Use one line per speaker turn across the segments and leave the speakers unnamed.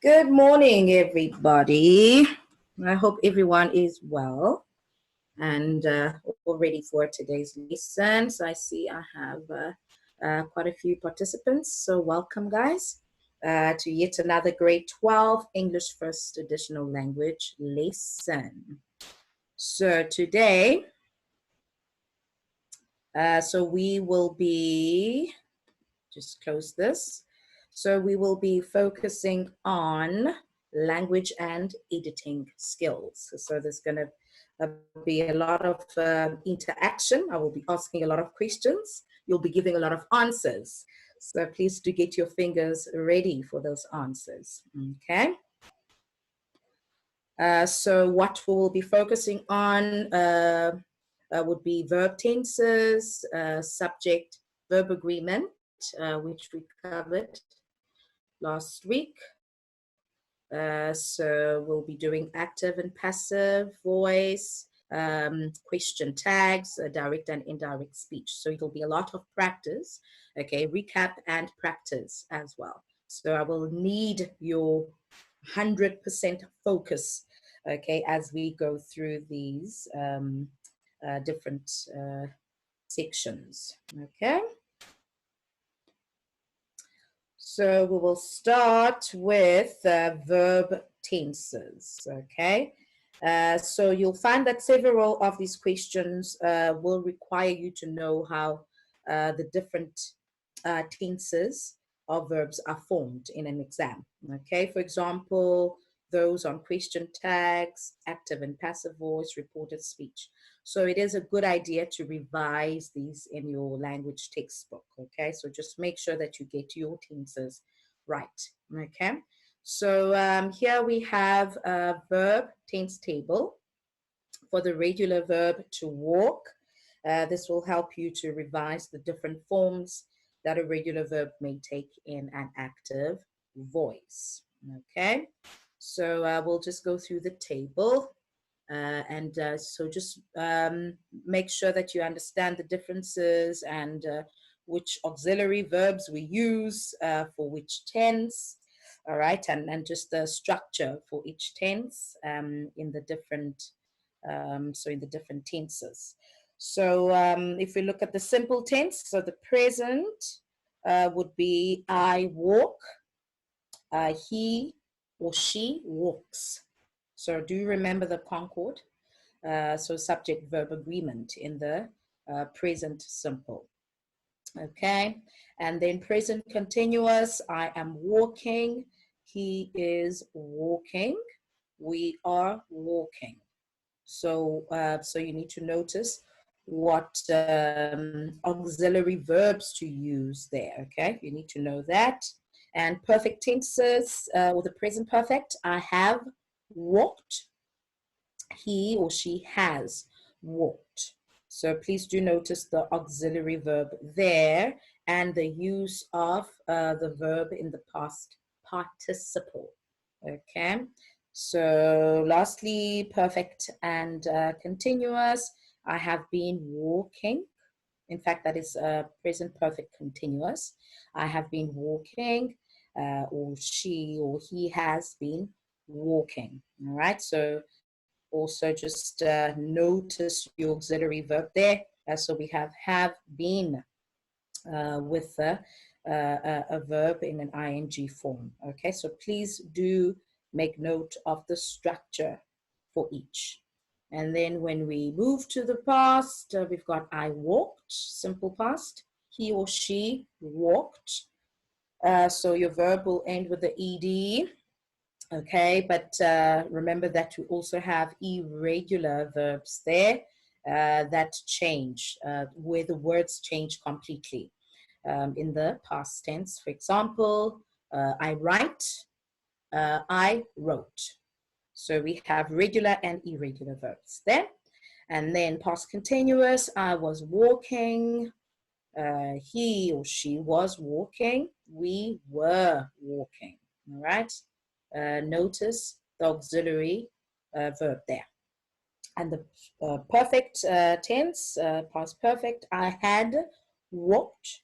Good morning, everybody. I hope everyone is well and all ready for today's lesson. So I see I have quite a few participants. So welcome, guys, to yet another grade 12 English First Additional Language lesson. So today, we will be, just close this. So we will be focusing on language and editing skills. So there's going to be a lot of interaction. I will be asking a lot of questions. You'll be giving a lot of answers. So please do get your fingers ready for those answers. Okay. So what we will be focusing on would be verb tenses, subject, verb agreement, which we covered last week. So we'll be doing active and passive voice, question tags, direct and indirect speech. So it'll be a lot of practice, okay, recap and practice as well. So I will need your 100% focus, okay, as we go through these different sections, okay? So we will start with verb tenses, okay? So you'll find that several of these questions will require you to know how the different tenses of verbs are formed in an exam, okay? For example, those on question tags, active and passive voice, reported speech. So it is a good idea to revise these in your language textbook, okay? So just make sure that you get your tenses right, okay? So here we have a verb tense table for the regular verb to walk. This will help you to revise the different forms that a regular verb may take in an active voice, okay? So we'll just go through the table. So just make sure that you understand the differences and which auxiliary verbs we use for which tense, all right, and just the structure for each tense in the different, in the different tenses. So if we look at the simple tense, so the present would be I walk, he or she walks. So do you remember the concord? So subject verb agreement in the present simple. Okay, and then present continuous, I am walking, he is walking, we are walking. So, so you need to notice what auxiliary verbs to use there, okay? You need to know that. And perfect tenses, with the present perfect, I have walked, he or she has walked. So please do notice the auxiliary verb there and the use of the verb in the past participle, okay? So lastly, perfect and continuous. I have been walking. In fact, that is present perfect continuous. I have been walking, or she or he has been walking. All right, so also just notice your auxiliary verb there. So we have been with a verb in an ing form. Okay, so please do make note of the structure for each. And then when we move to the past, we've got I walked, simple past. He or she walked. So your verb will end with the ed. Okay, but remember that we also have irregular verbs there that change, where the words change completely. In the past tense, for example, I write, I wrote. So we have regular and irregular verbs there. And then past continuous, I was walking, he or she was walking, we were walking, all right? Notice the auxiliary verb there. And the perfect tense, past perfect, I had walked,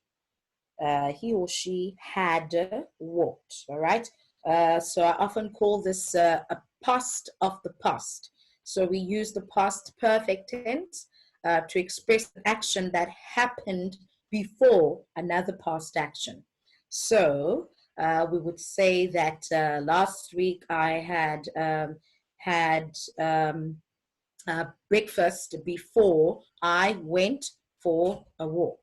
he or she had walked, all right? So I often call this a past of the past. So we use the past perfect tense to express an action that happened before another past action. So we would say that last week I had breakfast before I went for a walk.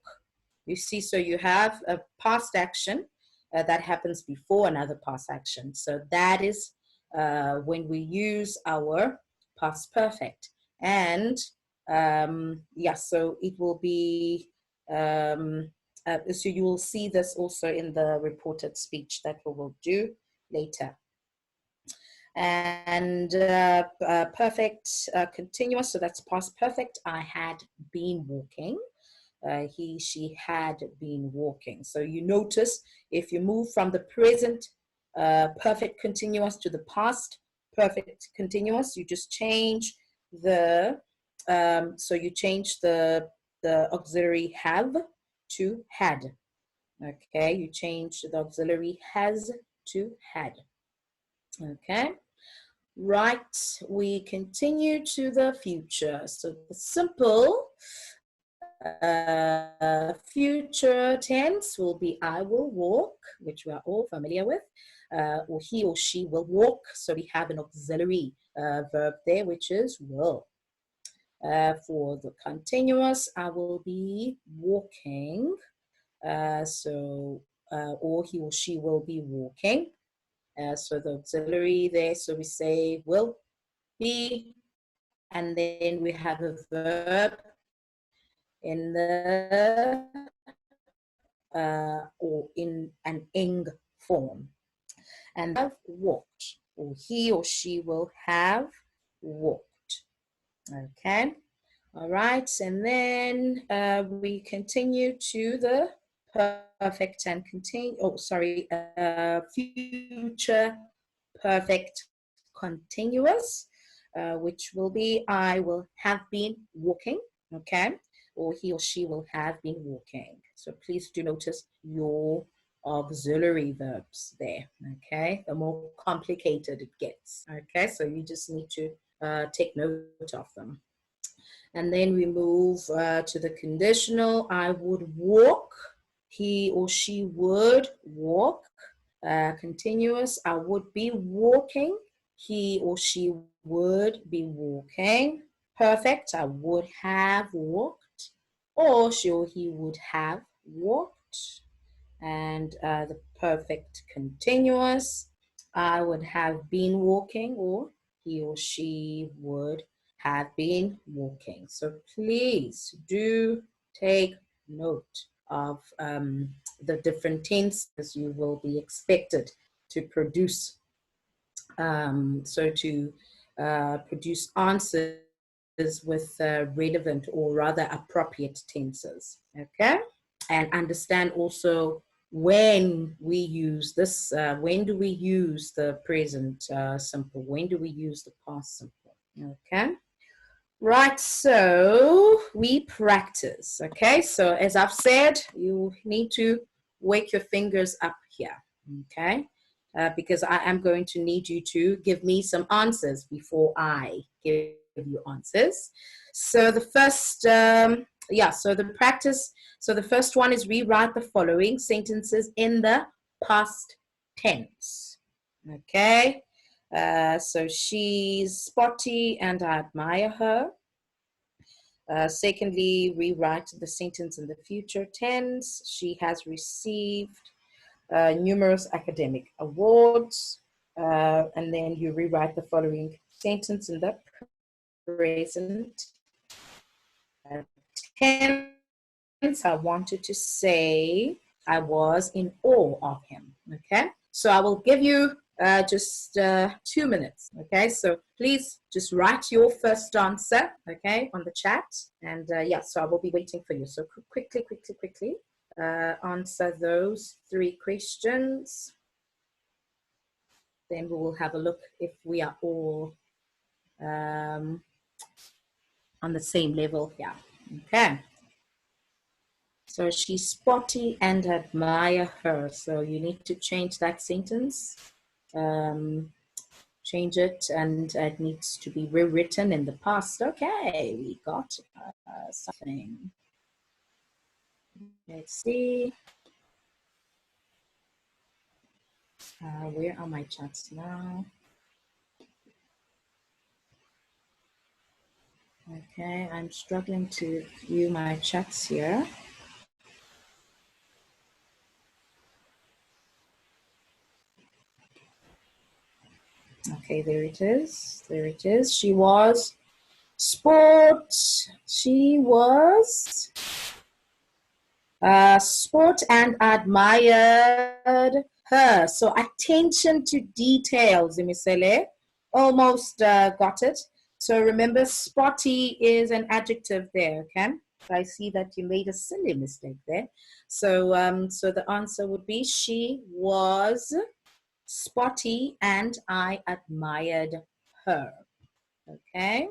You see, so you have a past action that happens before another past action. So that is when we use our past perfect. And yeah, so it will be, so you will see this also in the reported speech that we will do later. And perfect continuous, so that's past perfect. I had been walking. He, she had been walking. So you notice if you move from the present perfect continuous to the past perfect continuous, you just change the, so you change the auxiliary have to had. Okay, you change the auxiliary has to had. Okay. Right, we continue to the future. So the simple future tense will be I will walk, which we are all familiar with, or he or she will walk. So we have an auxiliary verb there, which is will. For the continuous, I will be walking. Or he or she will be walking. So the auxiliary there, so we say will be, and then we have a verb in the or in an ing form, and have walked, or he or she will have walked. Okay, all right, and then we continue to the perfect and continue. Oh, sorry, future perfect continuous, which will be I will have been walking, okay, or he or she will have been walking. So please do notice your auxiliary verbs there, okay? The more complicated it gets, okay? So you just need to take note of them. And then we move to the conditional. I would walk, he or she would walk. Continuous, I would be walking, he or she would be walking. Perfect, I would have walked, or she or he would have walked. And the perfect continuous, I would have been walking, or he or she would have been walking. So please do take note of the different tenses you will be expected to produce. So to produce answers with relevant or rather appropriate tenses, okay? And understand also when we use this, when do we use the present simple, when do we use the past simple, okay? Right, so we practice, okay? So as I've said, you need to wake your fingers up here, okay? Because I am going to need you to give me some answers before I give you answers. So the first, so the practice, so the first one is rewrite the following sentences in the past tense, okay? So she's spotty and I admire her. Secondly, rewrite the sentence in the future tense. She has received numerous academic awards. And then you rewrite the following sentence in the present tense. I wanted to say I was in awe of him, okay? So I will give you just 2 minutes, okay? So please just write your first answer, okay, on the chat. And yeah, so I will be waiting for you. So quickly answer those 3 questions. Then we will have a look if we are all on the same level here, okay? So she's spotty and admire her. So you need to change that sentence change it, and it needs to be rewritten in the past. Okay, we got something. Let's see. Where are my chats now? Okay, I'm struggling to view my chats here. Okay, there it is. There it is. She was sport. She was sport and admired her. So attention to details, Imisele. Almost got it. So remember, spotty is an adjective there, okay? I see that you made a silly mistake there. So, so the answer would be she was spotty and I admired her. Okay,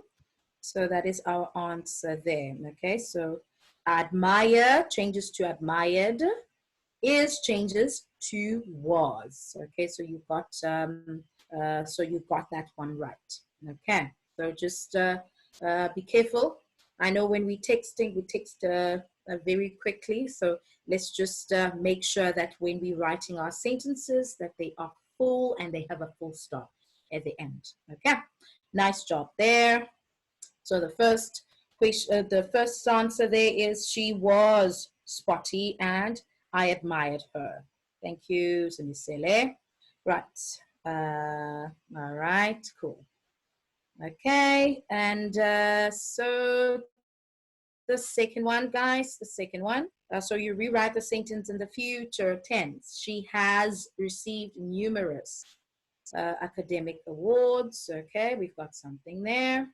so that is our answer there. Okay, so admire changes to admired, is changes to was. Okay, so you got that one right. Okay, so just be careful. I know when we texting, we text very quickly, so let's just make sure that when we're writing our sentences that they are full and they have a full stop at the end. Okay, nice job there. So the first question, the first answer there is she was spotty and I admired her. Thank you, Simisele. Right. All right, cool. Okay, and so the second one, guys, the second one. So you rewrite the sentence in the future tense. She has received numerous academic awards. Okay, we've got something there.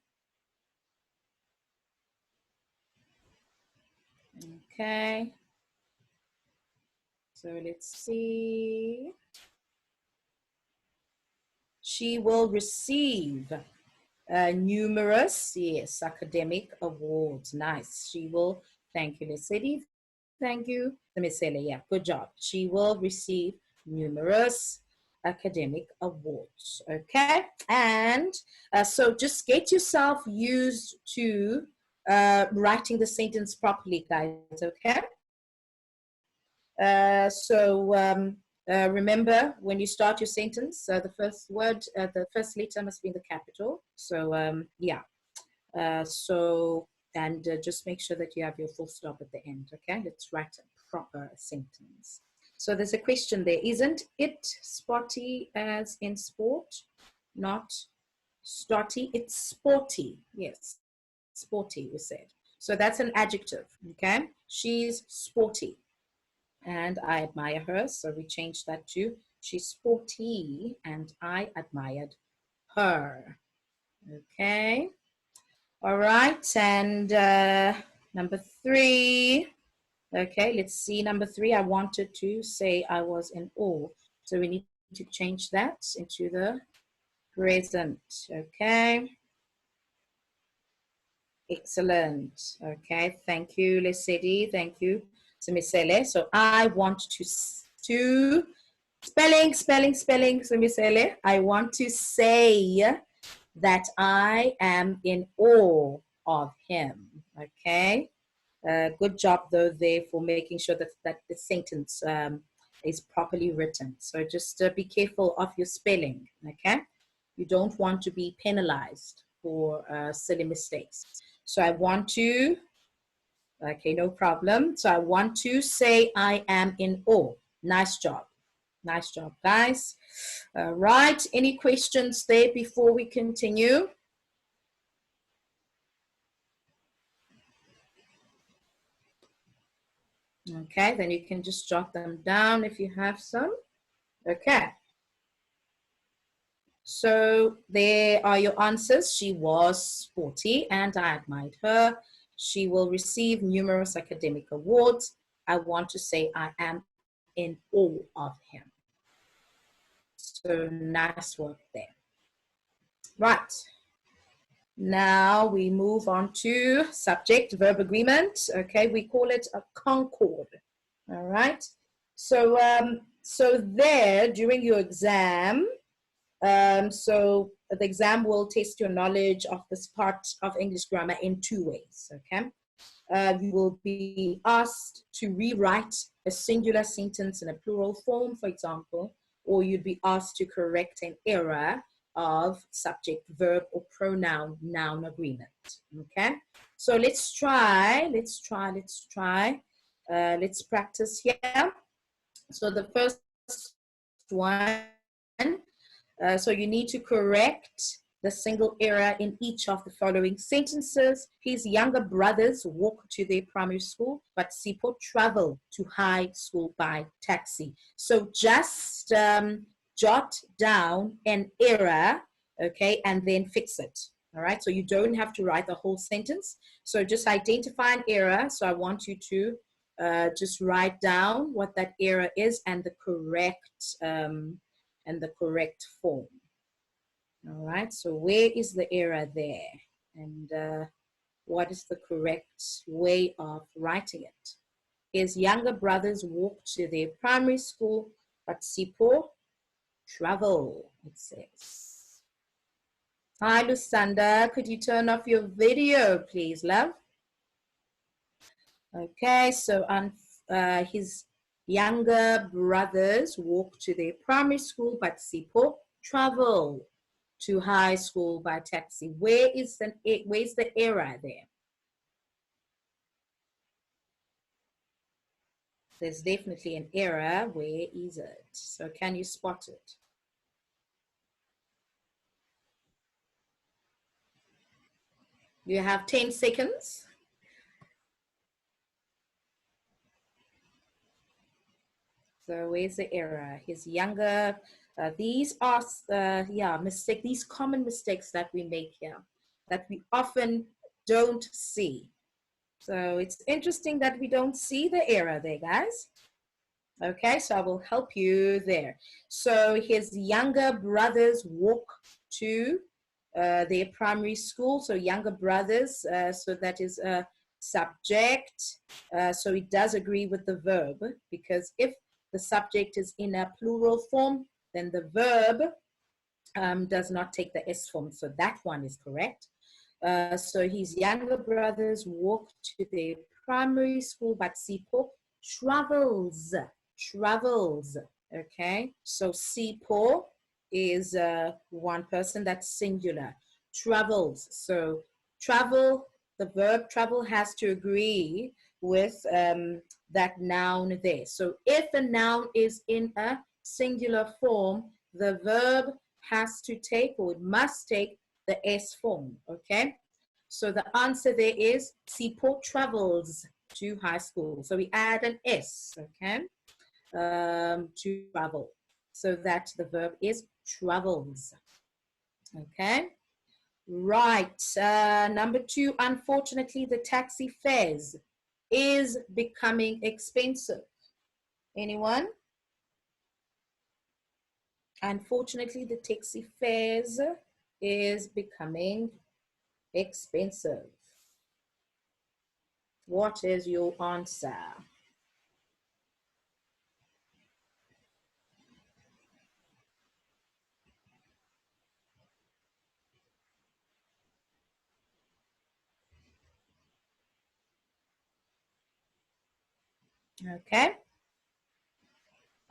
Okay. So let's see. She will receive numerous, yes, academic awards. Nice. She will, thank you, Leslie. Thank you, Misele. Yeah, good job. She will receive numerous academic awards. Okay, and so just get yourself used to writing the sentence properly, guys. Okay. Remember, when you start your sentence, the first word, the first letter must be in the capital. So yeah. And just make sure that you have your full stop at the end. Okay, let's write a proper sentence. So there's a question there. Isn't it spotty as in sport? Not stotty. It's sporty. Yes, sporty, we said. So that's an adjective. Okay, she's sporty and I admire her. So we changed that to she's sporty and I admired her. Okay. All right. And number 3. Okay, let's see. Number 3, I wanted to say I was in awe. So we need to change that into the present. Okay. Excellent. Okay. Thank you, Lesedi. Thank you, Simisele. So I want to spelling, Simisele. I want to say that I am in awe of him. Okay. Good job though there for making sure that the sentence is properly written. So just be careful of your spelling. Okay. You don't want to be penalized for silly mistakes. So I want to, okay, no problem. So I want to say I am in awe. Nice job. Nice job, guys. All right. Any questions there before we continue? Okay, then you can just jot them down if you have some. Okay. So there are your answers. She was sporty and I admired her. She will receive numerous academic awards. I want to say I am in awe of him. So nice work there. Right. Now we move on to subject verb agreement. Okay, we call it a concord. All right. So so there during your exam, So the exam will test your knowledge of this part of English grammar in two ways, okay? You will be asked to rewrite a singular sentence in a plural form, for example, or you'd be asked to correct an error of subject, verb, or pronoun, noun agreement, okay? So let's practice here. So the first one, so you need to correct the single error in each of the following sentences. His younger brothers walk to their primary school, but Sipho travel to high school by taxi. So just jot down an error, okay, and then fix it. All right, so you don't have to write the whole sentence. So just identify an error. So I want you to just write down what that error is and the correct form. All right, so where is the error there? And what is the correct way of writing it? His younger brothers walk to their primary school, but Sipho travel, it says. Hi, Lusanda, could you turn off your video, please, love? Okay, so his younger brothers walk to their primary school, but Sipho travel to high school by taxi. Where's the error there? There's definitely an error. Where is it? So can you spot it? You have 10 seconds. So where's the error? His younger, these are, these common mistakes that we make here that we often don't see. So it's interesting that we don't see the error there, guys. Okay, so I will help you there. So his younger brothers walk to their primary school. So younger brothers, so that is a subject. So it does agree with the verb, because if the subject is in a plural form, then the verb does not take the S form. So that one is correct. So his younger brothers walk to their primary school, but Sipho travels. Okay, so Sipho is one person, that's singular. Travels, so travel, the verb travel has to agree with that noun there. So if a noun is in a singular form, the verb has to take, or it must take, the S form, okay? So the answer there is Sipho travels to high school. So we add an S, okay, to travel. So that the verb is travels, okay? Right, number 2, unfortunately, the taxi fares is becoming expensive. Anyone? Unfortunately, the taxi fares is becoming expensive. What is your answer? Okay.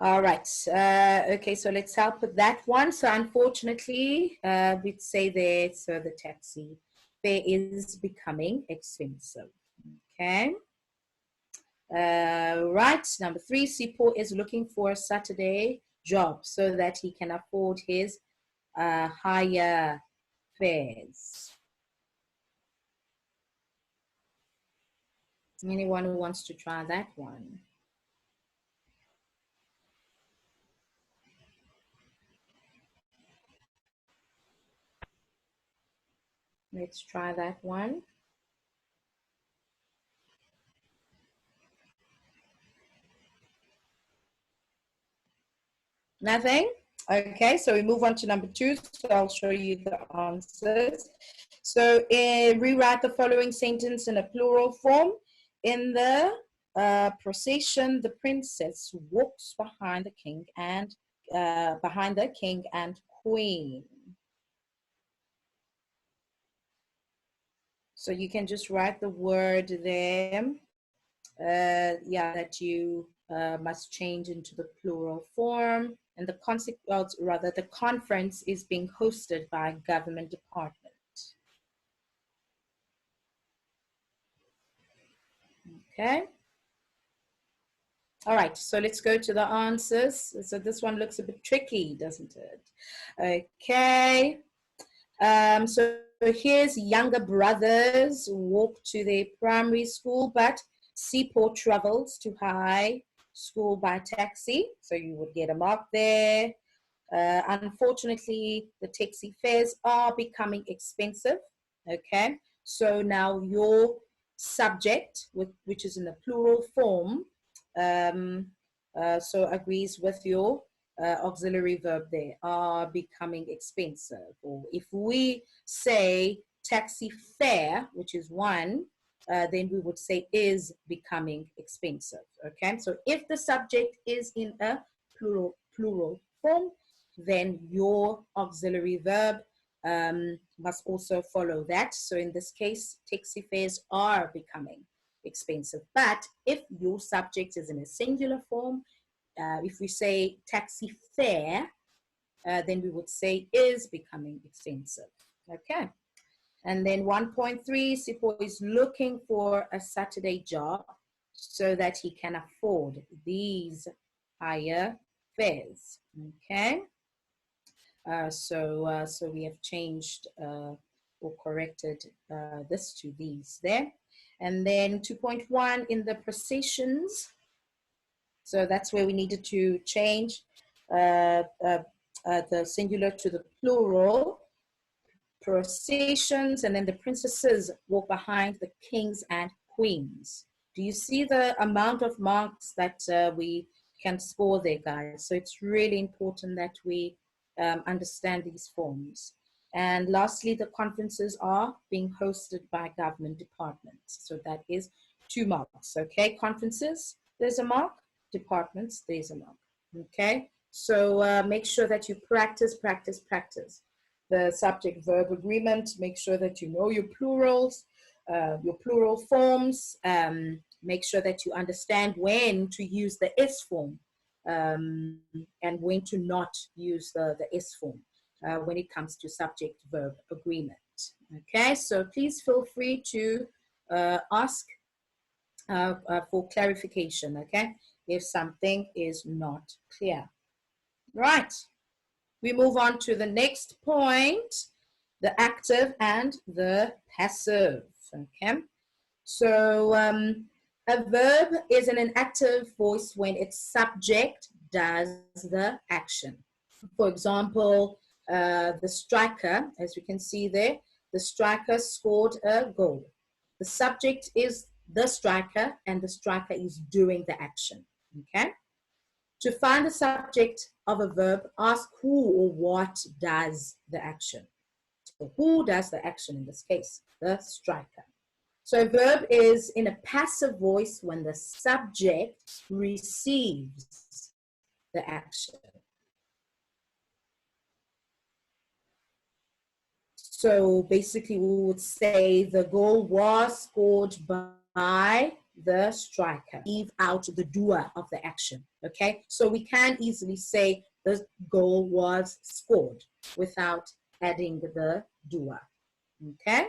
All right. Okay, so let's help with that one. So unfortunately, we'd say there, so the taxi fare is becoming expensive. Okay. Right. Number 3, Sipho is looking for a Saturday job so that he can afford his higher fares. Anyone who wants to try that one? Let's try that one. Nothing? Okay, so we move on to number 2. So I'll show you the answers. So rewrite the following sentence in a plural form. In the procession, the princess walks behind the king and queen. So you can just write the word there, yeah, that you must change into the plural form. And the the conference is being hosted by a government department. Okay. All right, so let's go to the answers. So this one looks a bit tricky, doesn't it? Okay. So here's younger brothers walk to their primary school, but Seaport travels to high school by taxi. So you would get a mark there. Unfortunately, the taxi fares are becoming expensive. Okay, so now your subject, which is in the plural form, um, so agrees with your auxiliary verb there, are becoming expensive. Or if we say taxi fare, which is one, then we would say is becoming expensive. Okay, so if the subject is in a plural form, then your auxiliary verb must also follow that. So in this case, taxi fares are becoming expensive. But if your subject is in a singular form, if we say taxi fare, then we would say is becoming expensive. Okay. And then 1.3, Sipo is looking for a Saturday job so that he can afford these higher fares. Okay. So we have changed or corrected this to these there. And then 2.1 in the processions. So that's where we needed to change the singular to the plural. Processions, and then the princesses walk behind the kings and queens. Do you see the amount of marks that we can score there, guys? So it's really important that we understand these forms. And lastly, the conferences are being hosted by government departments. So that is 2 marks, okay? Conferences, there's a mark. Departments, there's a mark, okay? So make sure that you practice the subject-verb agreement. Make sure that you know your plurals, your plural forms. Make sure that you understand when to use the S form and when to not use the S form when it comes to subject-verb agreement. Okay, so please feel free to ask for clarification, okay, if something is not clear. Right. We move on to the next point, the active and the passive, okay? So a verb is in an active voice when its subject does the action. For example, the striker, as we can see there, the striker scored a goal. The subject is the striker and the striker is doing the action, okay? To find the subject of a verb, ask who or what does the action. So who does the action in this case? The striker. So a verb is in a passive voice when the subject receives the action. So basically we would say the goal was scored by the striker. Leave out the doer of the action, okay? So we can easily say the goal was scored without adding the doer, okay?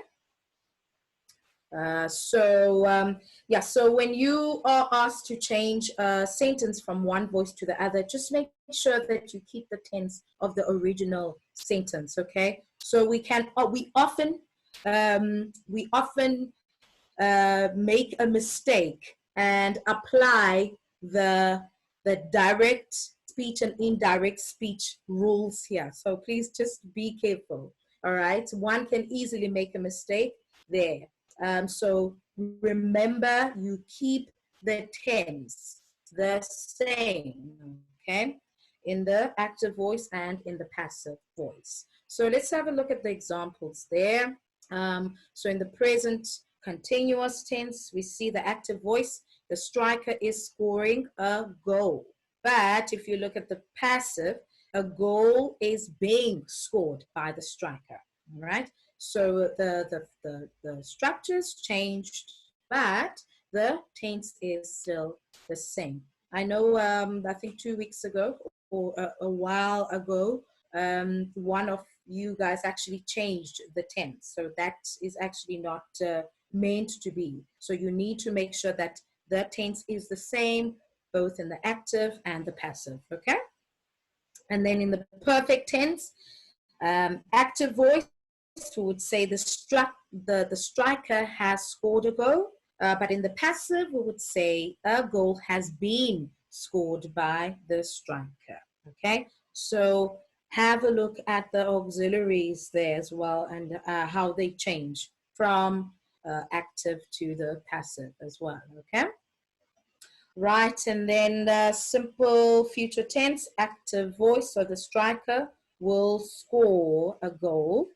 Yeah, so when you are asked to change a sentence from one voice to the other, just make sure that you keep the tense of the original sentence, okay? So we often make a mistake and apply the direct speech and indirect speech rules here. So please just be careful, all right? One can easily make a mistake there. So remember, you keep the tense the same, okay, in the active voice and in the passive voice. So let's have a look at the examples there. So in the present continuous tense, we see the active voice, the striker is scoring a goal. But if you look at the passive, a goal is being scored by the striker. All right. So the structure's changed, but the tense is still the same. I know, I think 2 weeks ago or a while ago, one of you guys actually changed the tense. So that is actually not meant to be. So you need to make sure that the tense is the same, both in the active and the passive, okay? And then in the perfect tense, active voice, we would say the striker has scored a goal. But in the passive, we would say a goal has been scored by the striker, okay? So have a look at the auxiliaries there as well, and how they change from active to the passive as well, okay? Right, and then the simple future tense, active voice, so the striker will score a goal.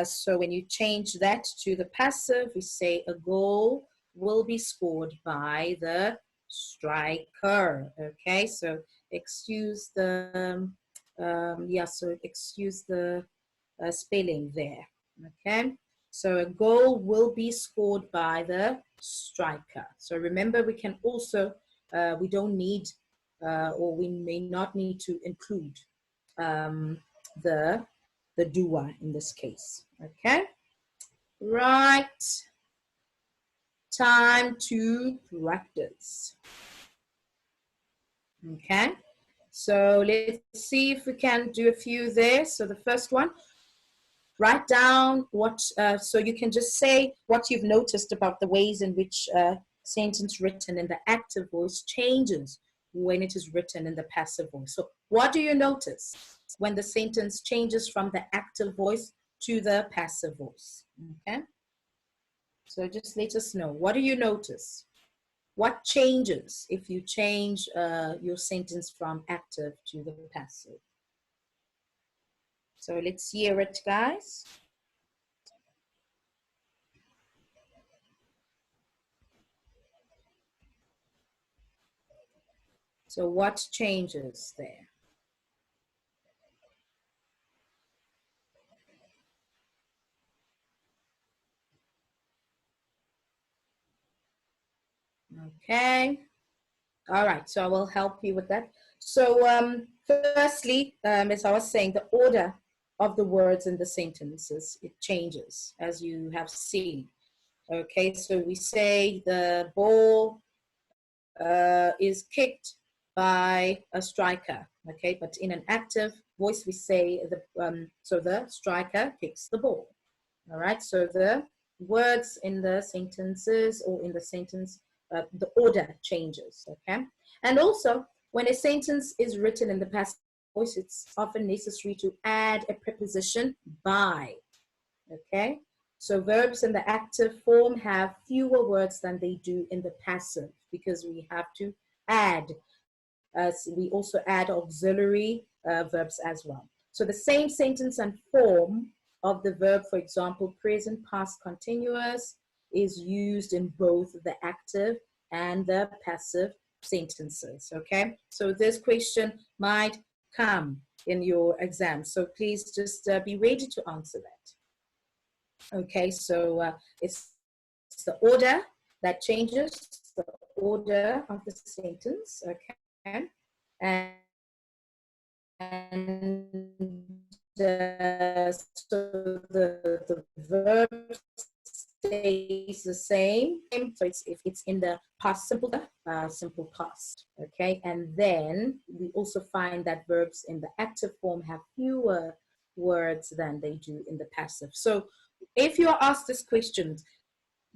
So when you change that to the passive, we say a goal will be scored by the striker. Okay, so excuse the, excuse the spelling there. Okay, so a goal will be scored by the striker. So remember, we can also we don't need, or we may not need to include the doer in this case. Okay, right. Time to practice. Okay, so let's see if we can do a few there. So the first one, write down what, so you can just say what you've noticed about the ways in which sentence written in the active voice changes when it is written in the passive voice. So what do you notice when the sentence changes from the active voice to the passive voice? Okay, so just let us know. What do you notice? What changes if you change your sentence from active to the passive? So let's hear it, guys. So what changes there? Okay. All right. So I will help you with that. So firstly, as I was saying, the order of the words in the sentences, it changes, as you have seen. Okay. So we say the ball is kicked by a striker. Okay. But in an active voice, we say so the striker kicks the ball. All right. So the words in the sentences or in the sentence, the order changes, okay? And also, when a sentence is written in the passive voice, it's often necessary to add a preposition by, okay? So verbs in the active form have fewer words than they do in the passive because we have to add, we also add auxiliary verbs as well. So the same sentence and form of the verb, for example, present, past, continuous, is used in both the active and the passive sentences, okay? So this question might come in your exam. So please just be ready to answer that. Okay, so it's the order that changes, the order of the sentence, okay? And so the verb stays the same. So if it's in the past simple, simple past, okay? And then we also find that verbs in the active form have fewer words than they do in the passive. So if you are asked this question,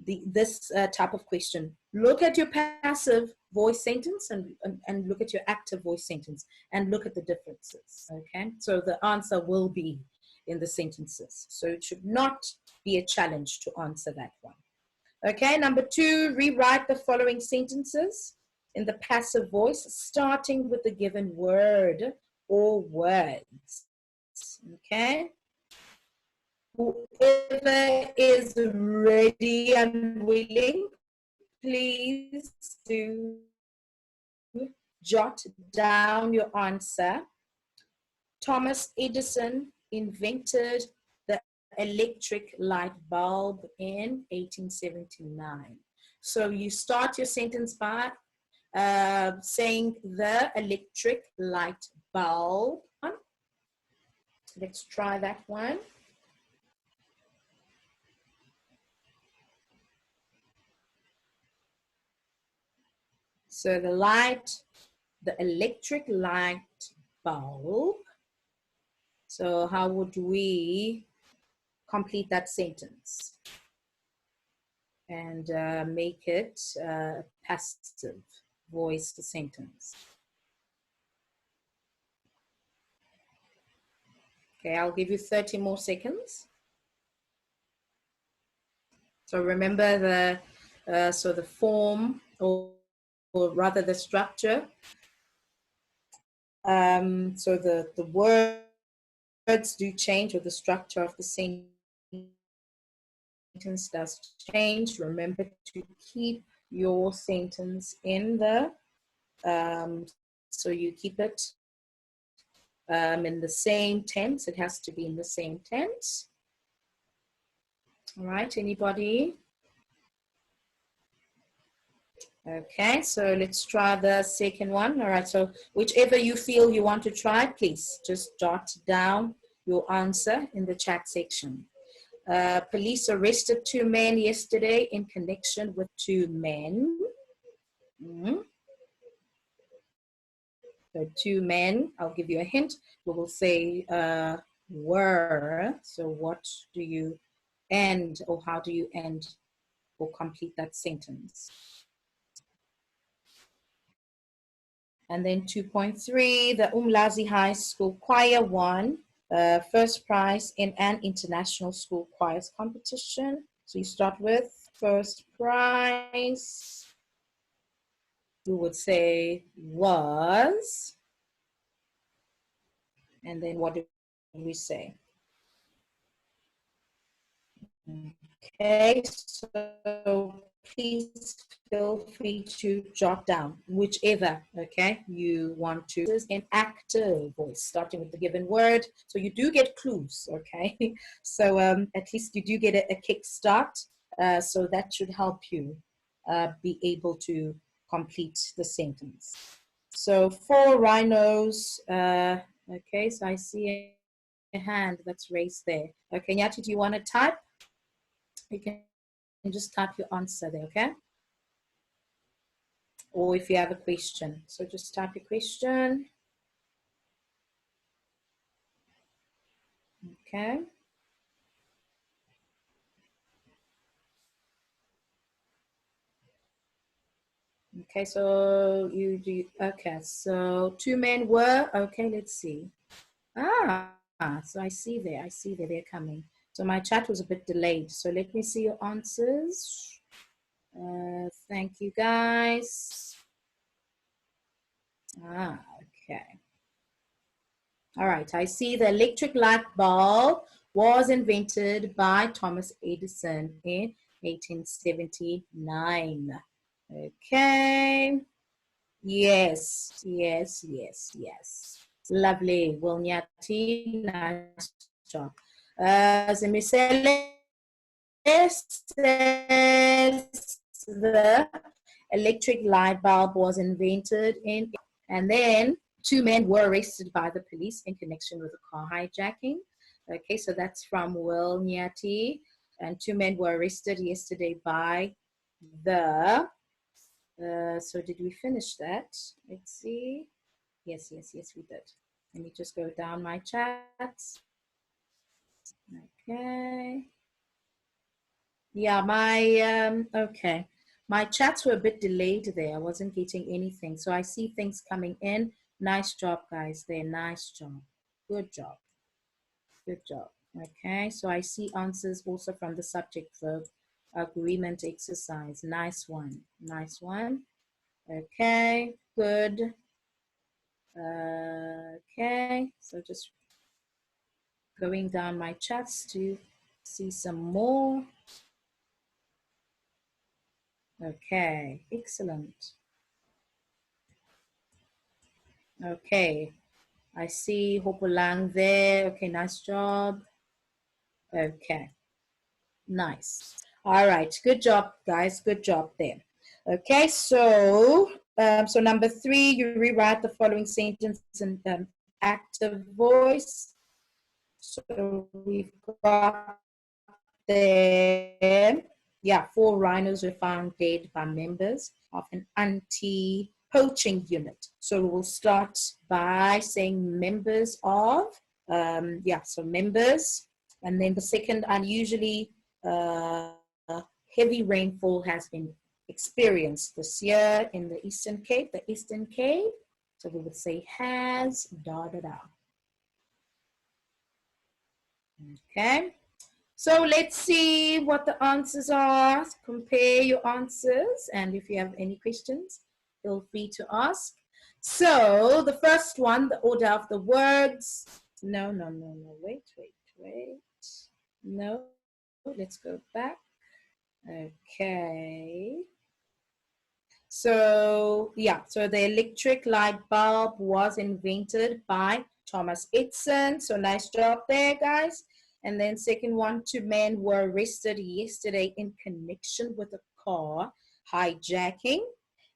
this type of question, look at your passive voice sentence and look at your active voice sentence and look at the differences, okay? So the answer will be in the sentences. So it should not be a challenge to answer that one. Okay, number 2, rewrite the following sentences in the passive voice, starting with the given word or words, okay? Whoever is ready and willing, please do jot down your answer. Thomas Edison invented the electric light bulb in 1879. So you start your sentence by saying the electric light bulb. Let's try that one. So the electric light bulb. So how would we complete that sentence and make it passive voice sentence? Okay, I'll give you 30 more seconds. So remember the form, or rather the structure. So the words do change, or the structure of the sentence does change. Remember to keep your sentence in the, so you keep it in the same tense. It has to be in the same tense. All right, anybody? Okay, so let's try the second one. All right, so whichever you feel you want to try, please just jot down your answer in the chat section. Police arrested 2 men yesterday in connection with 2 men. So 2 men, I'll give you a hint. We will say were. So what do you end, or how do you end or complete that sentence? And then 2.3, the Umlazi High School Choir won first prize in an international school choirs competition. So you start with first prize. You would say was. And then what do we say? Okay, so please feel free to jot down whichever, okay, you want to. This is an active voice, starting with the given word. So you do get clues, okay? So at least you do get a kickstart. So that should help you be able to complete the sentence. So 4 rhinos, okay, so I see a hand that's raised there. Okay, Nyati, do you want to type? You can just type your answer there, okay? Or if you have a question. So just type your question. Okay. Okay, so you do, okay, so 2 men were, okay, let's see. So I see they're coming. So my chat was a bit delayed. So let me see your answers. Thank you, guys. Okay. All right, I see the electric light bulb was invented by Thomas Edison in 1879. Okay. Yes. Lovely. Wilniati, nice job. Zemisele says the electric light bulb was invented in, and then 2 men were arrested by the police in connection with a car hijacking. Okay, so that's from Will Nyati. And 2 men were arrested yesterday by the, so did we finish that? Let's see. Yes, we did. Let me just go down my chats. Okay. Yeah, okay. My chats were a bit delayed there. I wasn't getting anything. So I see things coming in. Nice job, guys. There, nice job. Good job. Good job. Okay, so I see answers also from the subject verb agreement exercise. Nice one. Nice one. Okay, good. Okay, so just going down my chats to see some more. Okay, excellent. Okay, I see Hopolang there. Okay, nice job. Okay, nice. All right, good job, guys. Good job there. Okay, so so number 3, you rewrite the following sentence in active voice. So we've got there, yeah, 4 rhinos were found dead by members of an anti-poaching unit. So we'll start by saying members of, yeah, so members. And then the second, unusually heavy rainfall has been experienced this year in the Eastern Cape. The Eastern Cape, so we would say has, da da da. Okay. So let's see what the answers are. Compare your answers. And if you have any questions, feel free to ask. So the first one, the order of the words. No, wait. No, let's go back. Okay. So yeah, so the electric light bulb was invented by Thomas Edison. So nice job there, guys. And then second one, 2 men were arrested yesterday in connection with a car hijacking.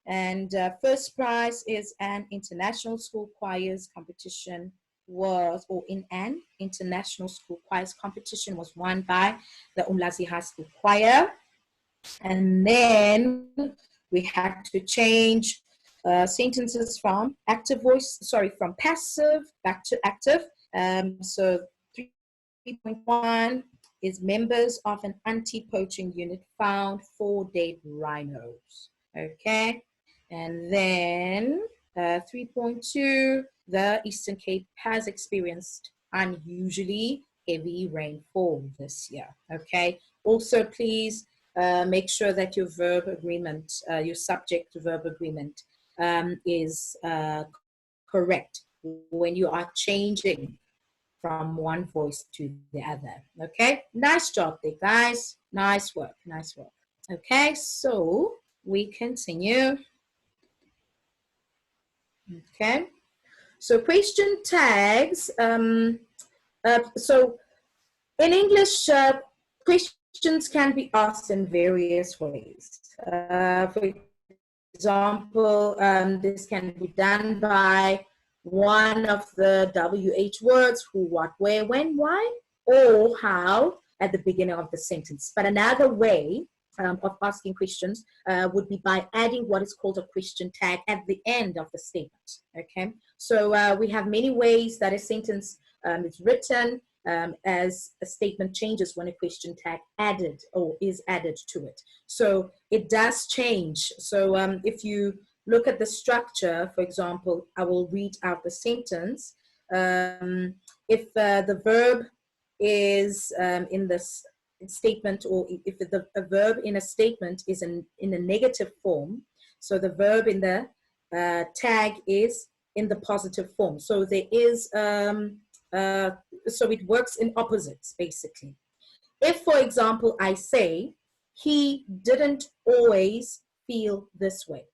And first prize is an international school choirs competition was, or in an international school choirs competition was won by the Umlazi High School Choir. And then we had to change sentences from active voice, sorry, from passive back to active. So 3.1 is members of an anti-poaching unit found 4 dead rhinos. Okay, and then 3.2, the Eastern Cape has experienced unusually heavy rainfall this year. Okay, also please make sure that your verb agreement, your subject verb agreement is correct when you are changing from one voice to the other. Okay, nice job there, guys. Nice work, nice work. Okay, so we continue. Okay, so question tags. So in English, questions can be asked in various ways. For example, this can be done by one of the WH words, who, what, where, when, why, or how at the beginning of the sentence. But another way of asking questions would be by adding what is called a question tag at the end of the statement. Okay, so we have many ways that a sentence is written as a statement changes when a question tag added or is added to it. So it does change. So if you look at the structure, for example, I will read out the sentence. If the verb is in this statement, or if a verb in a statement is in a negative form, so the verb in the tag is in the positive form. So there is, so it works in opposites, basically. If, for example, I say, he didn't always feel this way.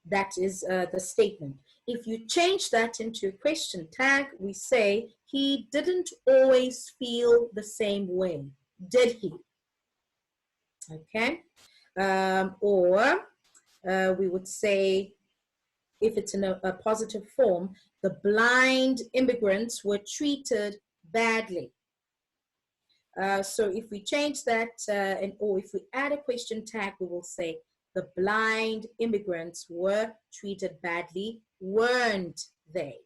That is the statement. If you change that into a question tag, we say, he didn't always feel the same way, did he? Okay. Or we would say, if it's in a positive form, the blind immigrants were treated badly. So if we change that, or if we add a question tag, we will say, the blind immigrants were treated badly, weren't they?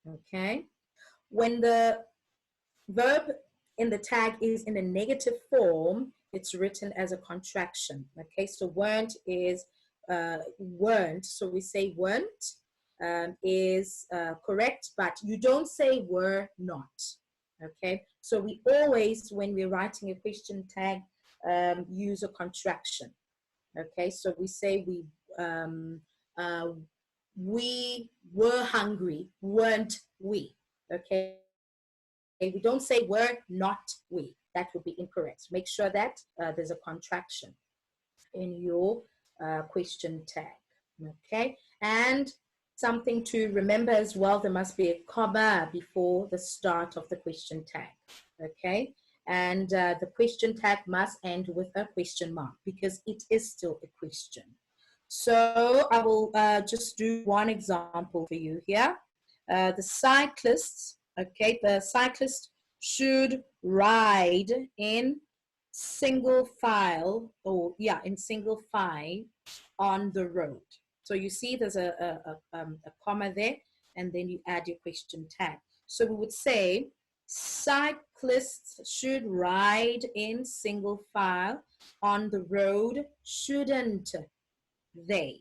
Okay. When the verb in the tag is in a negative form, it's written as a contraction. Okay, so weren't is weren't, so we say weren't is correct, but you don't say were not. Okay, so we always, when we're writing a question tag, use a contraction. Okay, so we say we were hungry, weren't we? Okay, we don't say were not we. That would be incorrect. Make sure that there's a contraction in your question tag. Okay, and something to remember as well, there must be a comma before the start of the question tag, okay? And the question tag must end with a question mark because it is still a question. So I will just do one example for you here. The cyclists, okay, the cyclist should ride in single file, or yeah, in single file on the road. So you see there's a comma there, and then you add your question tag. So we would say, cyclists should ride in single file on the road, shouldn't they?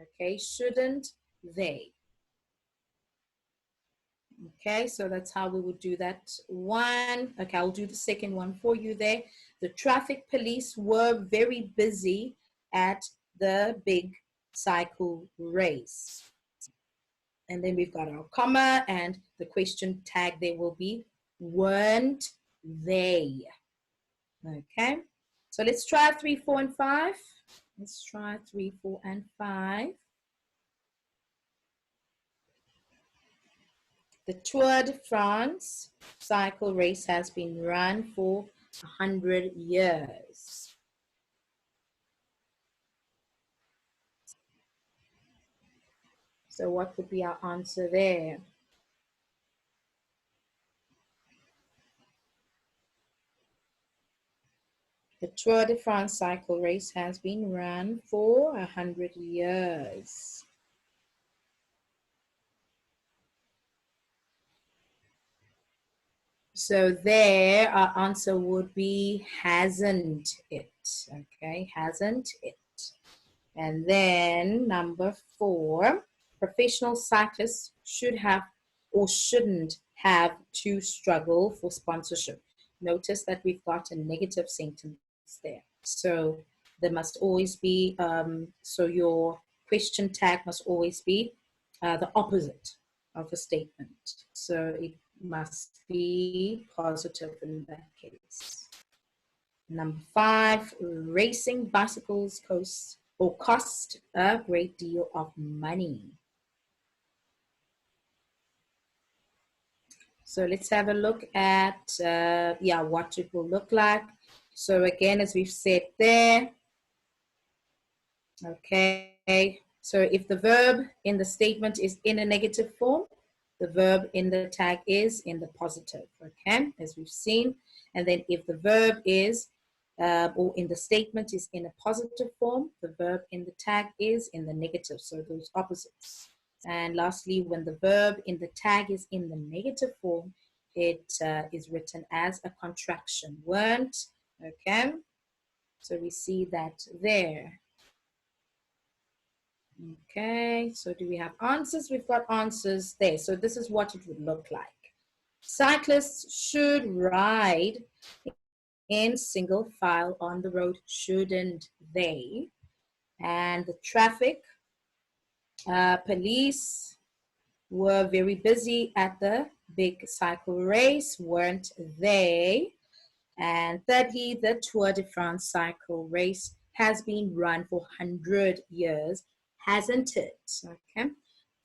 Okay, shouldn't they? Okay, so that's how we would do that one. Okay, I'll do the second one for you there. The traffic police were very busy at the big cycle race. And then we've got our comma, and the question tag there will be, weren't they? Okay, so let's try 3, 4, and 5. Let's try 3, 4, and 5. The Tour de France cycle race has been run for 100 years. So what would be our answer there? The Tour de France cycle race has been run for 100 years. So there, our answer would be, hasn't it? Okay, hasn't it? And then number 4, professional cyclists should have or shouldn't have to struggle for sponsorship. Notice that we've got a negative sentence there. So there must always be, so your question tag must always be the opposite of a statement. So it must be positive in that case. Number 5, racing bicycles cost a great deal of money. So let's have a look at what it will look like. So again, as we've said there, okay, so if the verb in the statement is in a negative form, the verb in the tag is in the positive, okay, as we've seen. And then if the verb is or in the statement is in a positive form, the verb in the tag is in the negative, so those opposites. And lastly, when the verb in the tag is in the negative form, it is written as a contraction, weren't, okay? So we see that there. Okay, so do we have answers? We've got answers there. So this is what it would look like. Cyclists should ride in single file on the road, shouldn't they? And the traffic police were very busy at the big cycle race, weren't they? And thirdly, the Tour de France cycle race has been run for 100 years, hasn't it? Okay.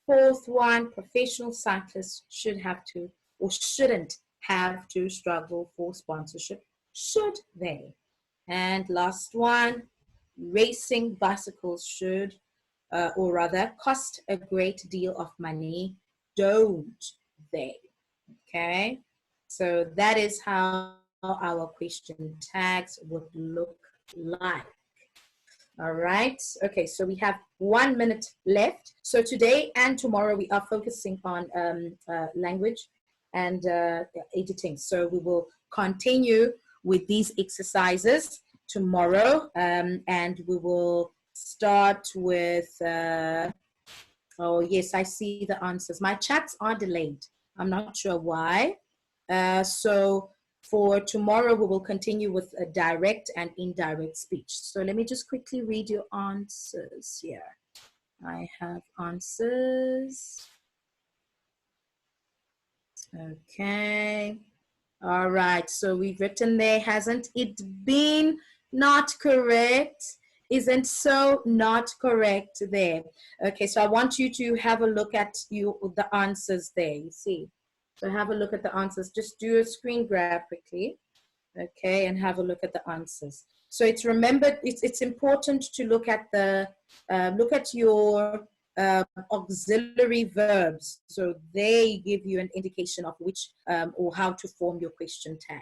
Fourth one, professional cyclists should have to or shouldn't have to struggle for sponsorship, should they? And last one, racing bicycles should, or rather, cost a great deal of money, don't they? Okay, so that is how our question tags would look like. All right, okay, so we have 1 minute left. So today and tomorrow we are focusing on language and editing. So we will continue with these exercises tomorrow, and we will start with, oh yes, I see the answers. My chats are delayed. I'm not sure why. So for tomorrow, we will continue with a direct and indirect speech. So let me just quickly read your answers here. I have answers. Okay. All right. So we've written there, hasn't it been? Not correct. isn't so not correct there. Okay, so I want you to have a look at the answers there, you see. So have a look at the answers. Just do a screen grab quickly, okay, and have a look at the answers. So it's important to look at your auxiliary verbs. So they give you an indication of which or how to form your question tag.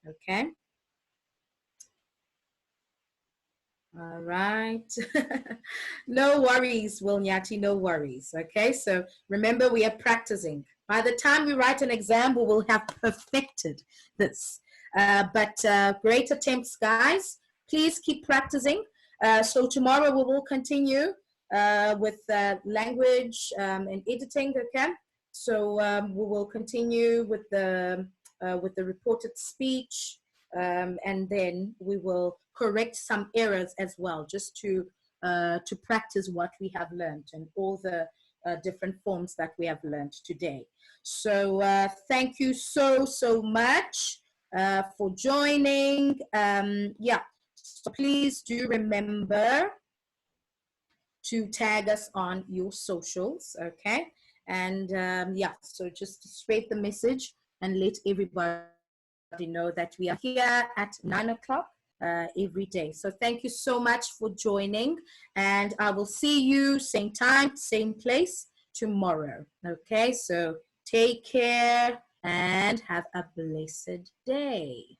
Okay. All right. No worries, Wilnyati, no worries. Okay, so remember we are practicing. By the time we write an exam, we will have perfected this. But great attempts, guys. Please keep practicing. So tomorrow we will continue with language and editing, okay? So we will continue with the reported speech, and then we will correct some errors as well, just to practice what we have learned and all the different forms that we have learned today. So thank you so much for joining. Yeah, so please do remember to tag us on your socials, okay? And yeah, so just spread the message and let everybody know that we are here at 9 o'clock every day. So thank you so much for joining, and I will see you same time, same place tomorrow. Okay, so take care and have a blessed day.